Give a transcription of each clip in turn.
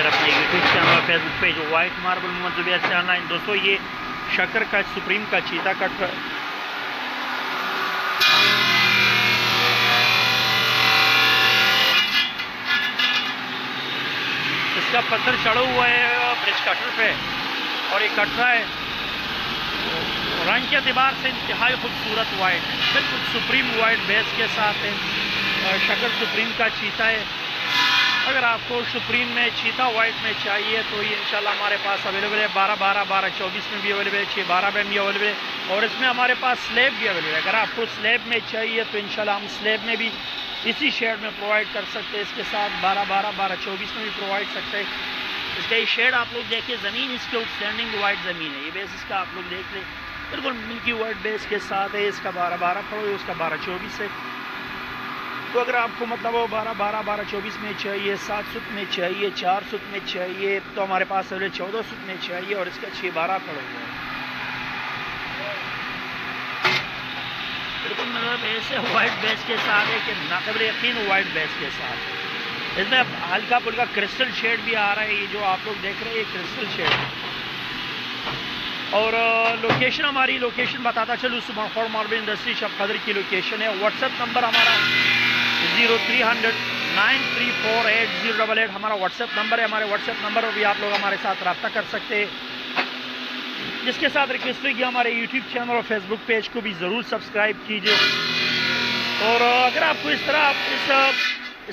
जुबैर अपने YouTube channel और Facebook page white marble Mohammed Zubair से ऑनलाइन। दोस्तों ये शक्कर का सुप्रीम का चीता कट इसका पत्थर चढ़ा हुआ है ब्रिज कटर पे और ये कट रहा है। रंग के अतबार से इंतहाई खूबसूरत वाइट, बिल्कुल सुप्रीम वाइट बेस के साथ है। शक्कर सुप्रीम का चीता है। अगर आपको सुप्रीम में चीता वाइट में चाहिए तो ये इंशाल्लाह हमारे पास अवेलेबल है। 12-12, 12-24 में भी अवेलेबल है, 6-12 में भी अवेलेबल है और इसमें हमारे पास स्लेब भी अवेलेबल है। अगर आपको स्लेब में चाहिए तो इंशाल्लाह हम स्लेब में भी इसी शेड में प्रोवाइड कर सकते हैं। इसके साथ 12-12, 12-24 में भी प्रोवाइड सकते हैं। इसका ये शेड आप लोग देखिए, ज़मीन इसके आउटस्टैंडिंग वाइट ज़मीन है। ये बेस इसका आप लोग देख लें, बिल्कुल मिल्की वाइट बेस के साथ है। इसका 12-12 पड़ो, उसका 12-24 है। तो अगर आपको मतलब वो 12-12, 12-24 में चाहिए, 7 सुत में चाहिए, 4 सुत में चाहिए तो हमारे पास 14 सुत में चाहिए और इसका 6-12 पड़ा हुआ है। बिल्कुल मतलब ऐसे वाइट बेस के साथ है कि नाक़ाबिल यकीन वाइट बेस के साथ है। इसमें हल्का फुल्का क्रिस्टल शेड भी आ रहा है। ये जो आप लोग देख रहे हैं ये क्रिस्टल शेड है। और लोकेशन हमारी लोकेशन बताता चलूँ, सुमरखोर मार्बल इंडस्ट्री शब कदर की लोकेशन है। व्हाट्सएप नंबर हमारा 0300 9348088 हमारा व्हाट्सएप नंबर है। हमारे व्हाट्सएप नंबर पर भी आप लोग हमारे साथ रब्ता कर सकते हैं। जिसके साथ रिक्वेस्ट है कि हमारे यूट्यूब चैनल और फेसबुक पेज को भी ज़रूर सब्सक्राइब कीजिए। और अगर आपको इस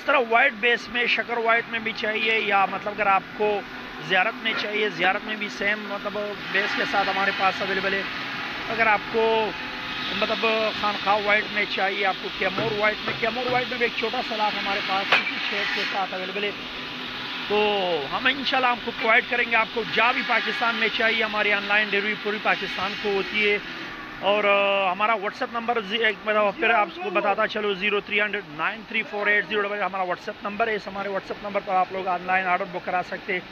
तरह वाइट बेस में शक्कर वाइट में भी चाहिए या मतलब अगर आपको ज़ियारत में चाहिए, ज़ियारत में भी सेम मतलब बेस के साथ हमारे पास अवेलेबल है। अगर आपको मतलब खानखाह वाइट में चाहिए, आपको कैमोर वाइट में भी एक छोटा सलाख हमारे पास इसी शेड के साथ अवेलेबल है। तो हम इंशाल्लाह आपको प्रोवाइड करेंगे। आपको जहाँ भी पाकिस्तान में चाहिए, हमारी ऑनलाइन डिलीवरी पूरी पाकिस्तान को होती है। और हमारा व्हाट्सएप नंबर फिर आपको बताता चलो 0300 9348088 हमारा व्हाट्सएप नंबर है। इस हमारे व्हाट्सएप नंबर पर आप लोग ऑनलाइन ऑर्डर बुक करा सकते हैं।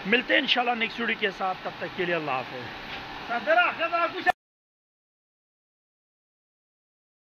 मिलते हैं इंशाल्लाह नेक्स्ट वीडियो के साथ, तब तक के लिए अल्लाह हाफ़िज़।